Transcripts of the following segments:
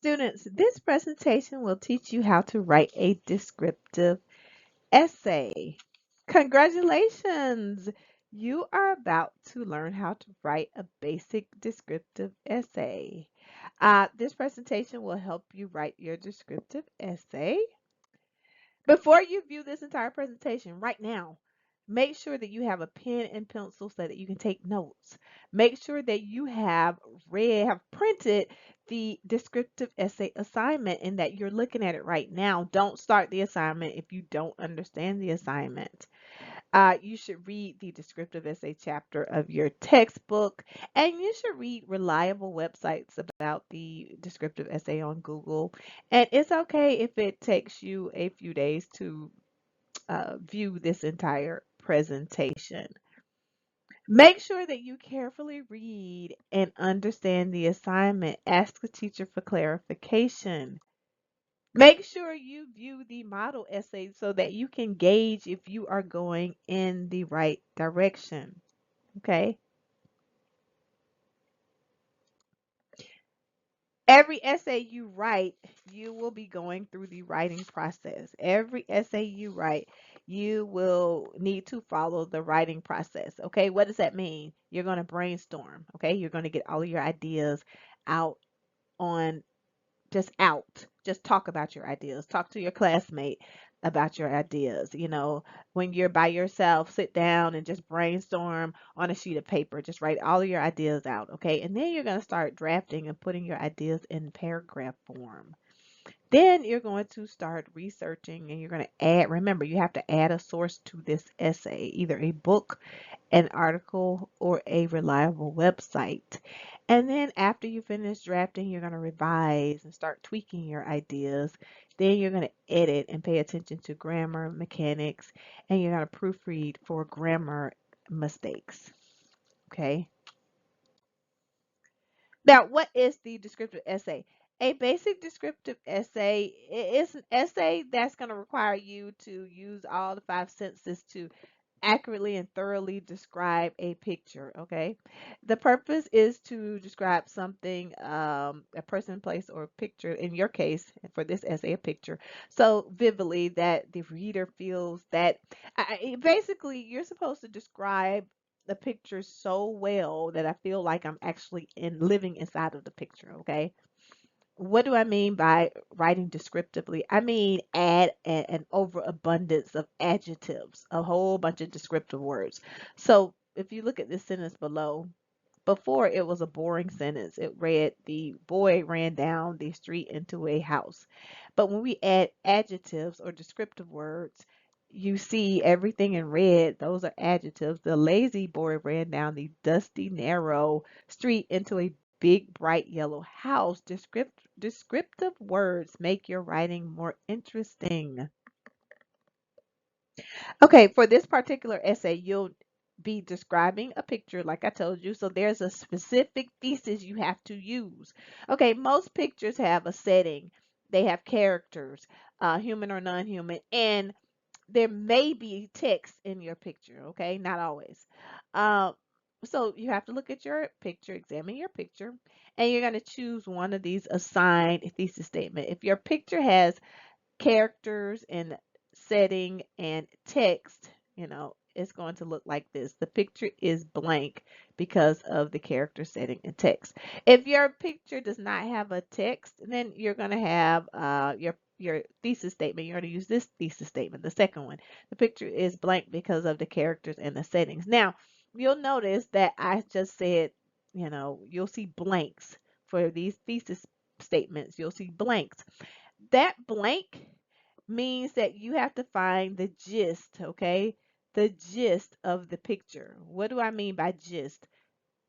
Students, this presentation will teach you how to write a descriptive essay. Congratulations! You are about to learn how to write a basic descriptive essay. This presentation will help you write your descriptive essay. Before you view this entire presentation right now, make sure that you have a pen and pencil so that you can take notes. Make sure that you have printed the descriptive essay assignment and that you're looking at it right now. Don't start the assignment if you don't understand the assignment. You should read the descriptive essay chapter of your textbook, and you should read reliable websites about the descriptive essay on Google. And it's okay if it takes you a few days to view this entire presentation. Make sure that you carefully read and understand the assignment. Ask the teacher for clarification. Make sure you view the model essay so that you can gauge if you are going in the right direction. Okay. Every essay you write, you will be going through the writing process. Every essay you write, you will need to follow the writing process. Okay. What does that mean? You're going to brainstorm. Okay. You're going to get all of your ideas out on just talk about your ideas. Talk to your classmate about your ideas. When you're by yourself, sit down and just brainstorm on a sheet of paper. Just write all of your ideas out, okay? And then you're going to start drafting and putting your ideas in paragraph form. Then you're going to start researching and you're going to add, remember, you have to add a source to this essay, either a book, an article, or a reliable website. And then after you finish drafting, you're going to revise and start tweaking your ideas. Then you're going to edit and pay attention to grammar, mechanics, and you're going to proofread for grammar mistakes. Okay. Now, what is the descriptive essay? A basic descriptive essay is an essay that's going to require you to use all the five senses to accurately and thoroughly describe a picture, okay? The purpose is to describe something, a person, place, or picture, in your case, for this essay, a picture, so vividly that the reader feels that, basically, you're supposed to describe the picture so well that I feel like I'm actually living inside of the picture, okay? What do I mean by writing descriptively? I mean add an overabundance of adjectives, a whole bunch of descriptive words. So if you look at this sentence below, before it was a boring sentence. It read, the boy ran down the street into a house. But when we add adjectives or descriptive words, you see everything in red. Those are adjectives. The lazy boy ran down the dusty, narrow street into a big, bright yellow house. Descriptive words make your writing more interesting. Okay, for this particular essay, you'll be describing a picture, like I told you. So there's a specific thesis you have to use. Okay, most pictures have a setting, they have characters, human or non-human, and there may be text in your picture. Okay, not always. Uh, so you have to look at your picture, examine your picture, and you're going to choose one of these assigned thesis statement. If your picture has characters and setting and text, it's going to look like this. The picture is blank because of the character, setting, and text. If your picture does not have a text, then you're going to have your thesis statement. You're going to use this thesis statement, the second one. The picture is blank because of the characters and the settings. Now, you'll notice that I just said, you'll see blanks for these thesis statements. You'll see blanks. That blank means that you have to find the gist, okay? The gist of the picture. What do I mean by gist?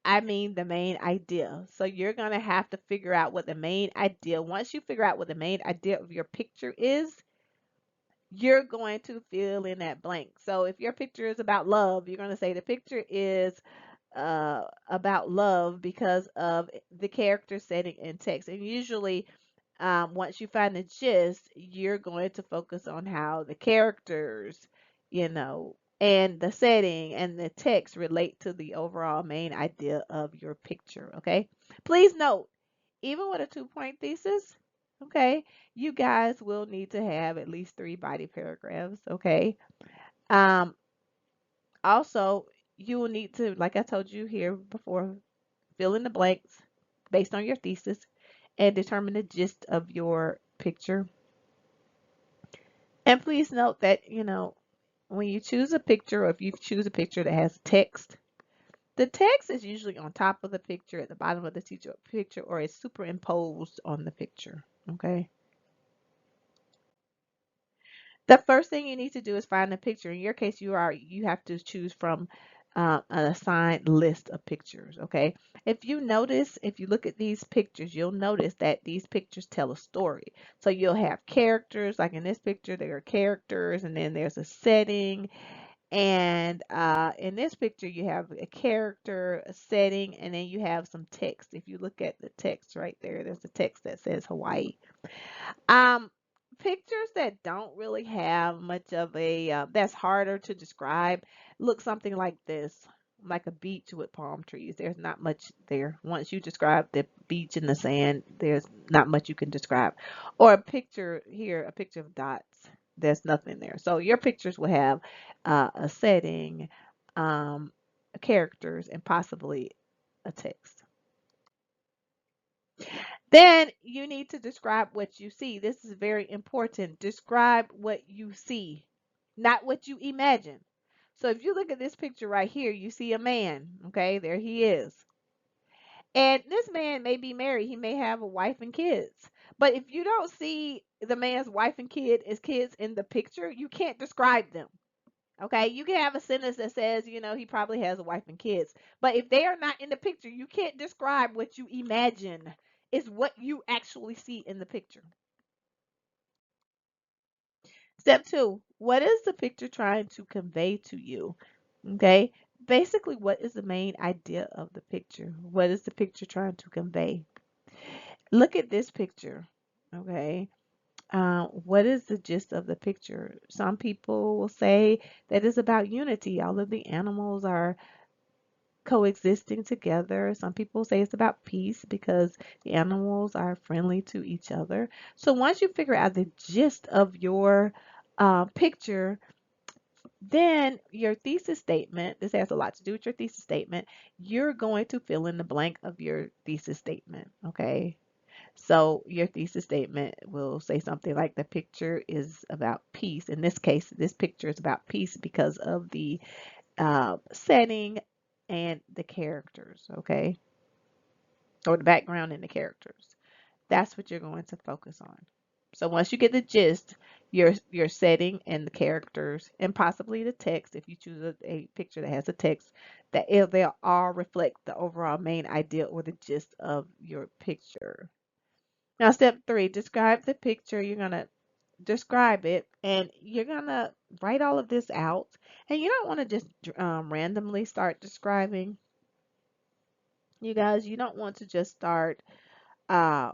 I mean the main idea. So you're going to have to figure out what the main idea, once you figure out what the main idea of your picture is, you're going to fill in that blank. So if your picture is about love, you're going to say the picture is about love because of the character, setting, and text. And usually, once you find the gist, you're going to focus on how the characters, and the setting and the text relate to the overall main idea of your picture. Okay. Please note, even with a 2-point thesis, Okay, you guys will need to have at least 3 body paragraphs. Okay. Um, Also, you will need to, like I told you here before, fill in the blanks based on your thesis and determine the gist of your picture. And please note that, when you choose a picture or if you choose a picture that has text, the text is usually on top of the picture, at the bottom of the picture, or it's superimposed on the picture. Okay. The first thing you need to do is find a picture. In your case, you have to choose from an assigned list of pictures. Okay. If you look at these pictures, you'll notice that these pictures tell a story. So you'll have characters, like in this picture, there are characters, and then there's a setting. And in this picture, you have a character, a setting, and then you have some text. If you look at the text right there, there's a text that says Hawaii. Um, Pictures that don't really have much of a that's harder to describe look something like this, like a beach with palm trees. There's not much there. Once you describe the beach and the sand, there's not much you can describe. Or a picture here, a picture of dots. There's nothing there. So your pictures will have a setting, um, characters, and possibly a text. Then you need to describe what you see. This is very important. Describe what you see, not what you imagine. So if you look at this picture right here, you see a man. Okay, there he is. And this man may be married. He may have a wife and kids. But if you don't see the man's wife and kids in the picture, you can't describe them. Okay, you can have a sentence that says, he probably has a wife and kids. But if they are not in the picture, you can't describe what you imagine. It's what you actually see in the picture. Step two, what is the picture trying to convey to you? Okay, basically, what is the main idea of the picture? What is the picture trying to convey? Look at this picture. Okay, what is the gist of the picture? Some people will say that it's about unity. All of the animals are coexisting together. Some people say it's about peace because the animals are friendly to each other. So once you figure out the gist of your picture, then your thesis statement, this has a lot to do with your thesis statement, you're going to fill in the blank of your thesis statement. Okay. So your thesis statement will say something like the picture is about peace. In this case, this picture is about peace because of the setting and the characters, okay? Or the background and the characters. That's what you're going to focus on. So once you get the gist, your setting and the characters and possibly the text, if you choose a picture that has a text, they'll all reflect the overall main idea or the gist of your picture. Now, step three, describe the picture. You're gonna describe it and you're gonna write all of this out. And you don't want to just randomly start describing. You guys, you don't want to just start uh,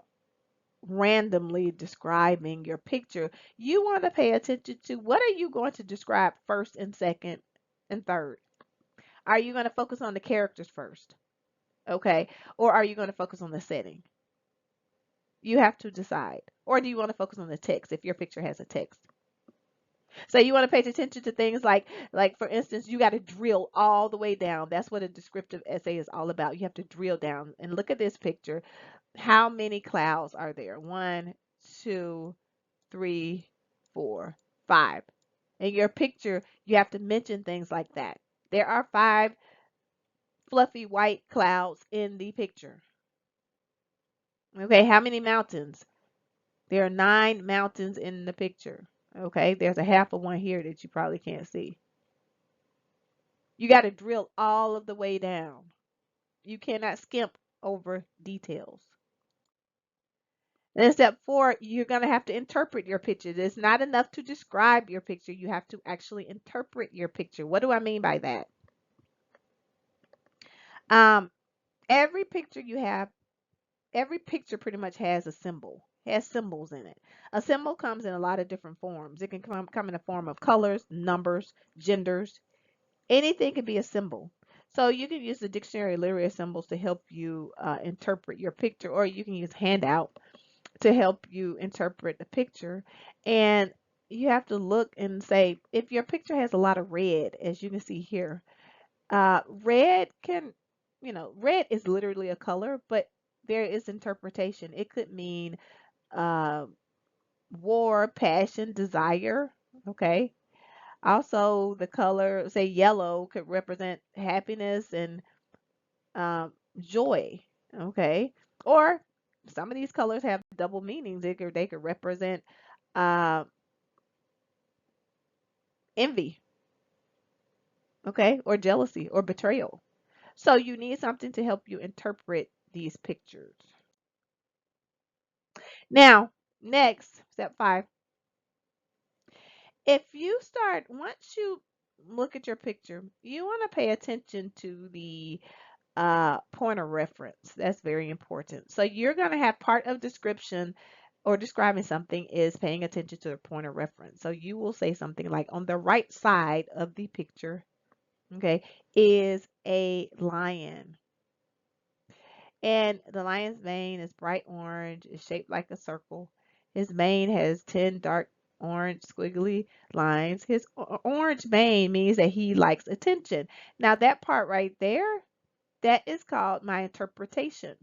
randomly describing your picture. You want to pay attention to what are you going to describe first and second and third. Are you going to focus on the characters first? Okay. Or are you going to focus on the setting? You have to decide. Or do you want to focus on the text if your picture has a text? So you want to pay attention to things like for instance, you got to drill all the way down. That's what a descriptive essay is all about. You have to drill down and look at this picture. How many clouds are there? One, two, three, four, five. In your picture, you have to mention things like that. There are 5 fluffy white clouds in the picture. Okay, how many mountains? There are 9 mountains in the picture. Okay, there's a half of one here that you probably can't see. You got to drill all of the way down. You cannot skimp over details. And then step 4, you're going to have to interpret your picture. It's not enough to describe your picture. You have to actually interpret your picture. What do I mean by that? Um, every picture you have, every picture pretty much has a symbol, has symbols in it. A symbol comes in a lot of different forms. It can come in the form of colors, numbers, genders. Anything can be a symbol. So you can use the dictionary literary symbols to help you interpret your picture, or you can use handout to help you interpret the picture. And you have to look and say, if your picture has a lot of red, as you can see here, red can, red is literally a color, but there is interpretation. It could mean uh, war, passion, desire. Okay. Also, the color, say yellow, could represent happiness and joy. Okay. Or some of these colors have double meanings. They could represent uh, envy, okay, or jealousy or betrayal. So you need something to help you interpret these pictures. Now, next, step 5. If you start, once you look at your picture, you want to pay attention to the point of reference. That's very important. So you're going to have part of description or describing something is paying attention to the point of reference. So you will say something like on the right side of the picture, okay, is a lion. And the lion's mane is bright orange, is shaped like a circle. His mane has 10 dark orange squiggly lines. His orange mane means that he likes attention. Now that part right there, that is called my interpretation.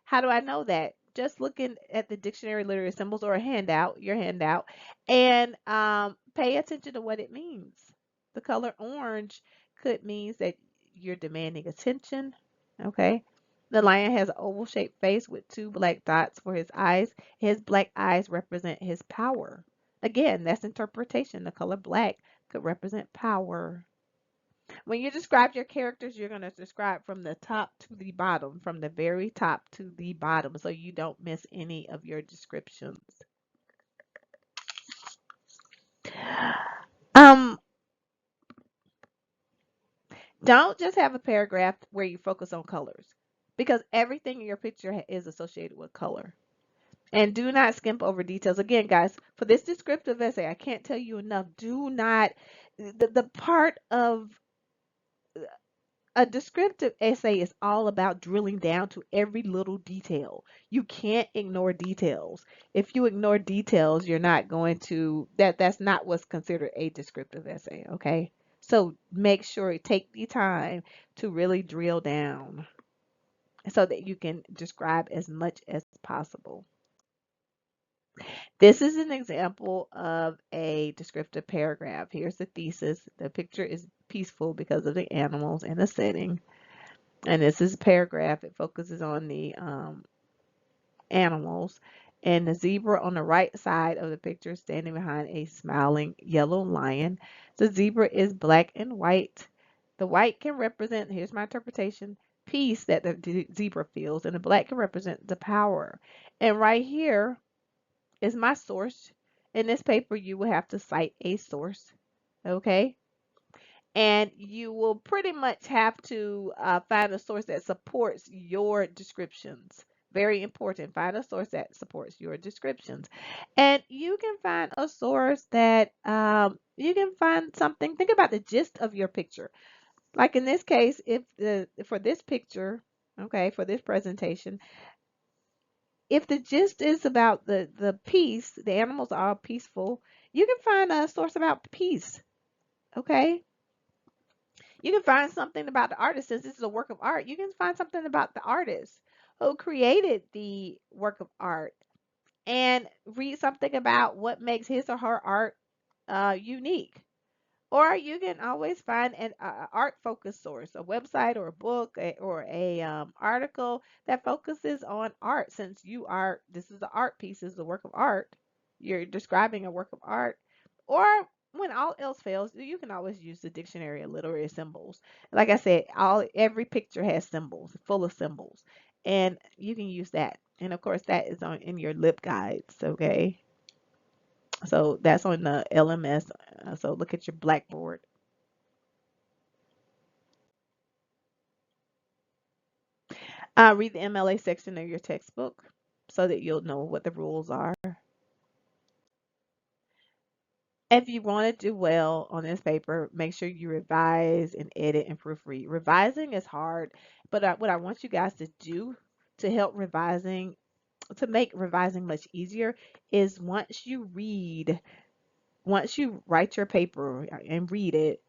How do I know that? Just looking at the dictionary literary symbols or a handout, your handout, and pay attention to what it means. The color orange could means that you're demanding attention. Okay. The lion has an oval shaped face with 2 black dots for his eyes. His black eyes represent his power. Again, that's interpretation. The color black could represent power. When you describe your characters, you're going to describe from the top to the bottom, from the very top to the bottom, so you don't miss any of your descriptions. Um, don't just have a paragraph where you focus on colors, because everything in your picture is associated with color. And do not skimp over details. Again, guys, for this descriptive essay, I can't tell you enough. Do not, the part of a descriptive essay is all about drilling down to every little detail. You can't ignore details. If you ignore details, you're not going to, that's not what's considered a descriptive essay, okay? So make sure you take the time to really drill down so that you can describe as much as possible. This is an example of a descriptive paragraph. Here's the thesis. The picture is peaceful because of the animals and the setting. And this is a paragraph. It focuses on the animals. And the zebra on the right side of the picture is standing behind a smiling yellow lion. The zebra is black and white. The white can represent, here's my interpretation, peace that the zebra feels, and the black can represent the power. And right here is my source. In this paper, you will have to cite a source. Okay? And you will pretty much have to find a source that supports your descriptions. Very important. Find a source that supports your descriptions. And you can find a source that you can find something. Think about the gist of your picture. Like in this case, if for this picture, okay, for this presentation, if the gist is about the peace, the animals are peaceful, you can find a source about peace. Okay? You can find something about the artist. Since this is a work of art, you can find something about the artist who created the work of art and read something about what makes his or her art unique. Or you can always find an art focused source, a website or a book or a article that focuses on art. Since this is the art piece, this is a work of art. You're describing a work of art. Or when all else fails, you can always use the dictionary of literary symbols. Like I said, every picture has symbols, full of symbols, and you can use that. And of course, that is on in your lip guides. Okay. So that's on the LMS. So look at your Blackboard. Read the MLA section of your textbook so that you'll know what the rules are. If you want to do well on this paper, make sure you revise and edit and proofread. Revising is hard, but what I want you guys to do to help revising to make revising much easier is once you write your paper and read it,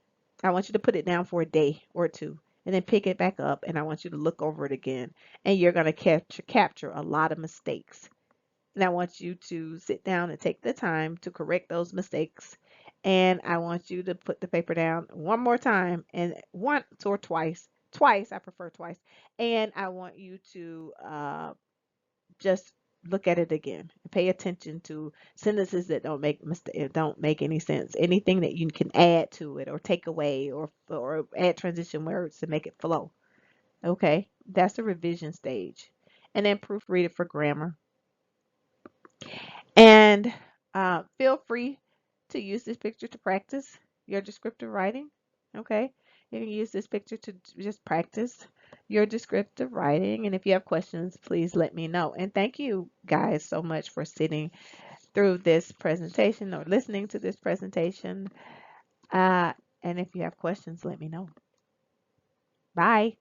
I want you to put it down for a day or two and then pick it back up, and I want you to look over it again, and you're going to capture a lot of mistakes. And I want you to sit down and take the time to correct those mistakes. And I want you to put the paper down one more time, and once or twice. Twice, I prefer twice. And I want you to just look at it again and pay attention to sentences that don't make any sense. Anything that you can add to it or take away or add transition words to make it flow. Okay, that's the revision stage. And then proofread it for grammar. And feel free to use this picture to practice your descriptive writing. Okay, you can use this picture to just practice your descriptive writing. And if you have questions, please let me know. And thank you guys so much for sitting through this presentation or listening to this presentation. Uh, and if you have questions, let me know. Bye.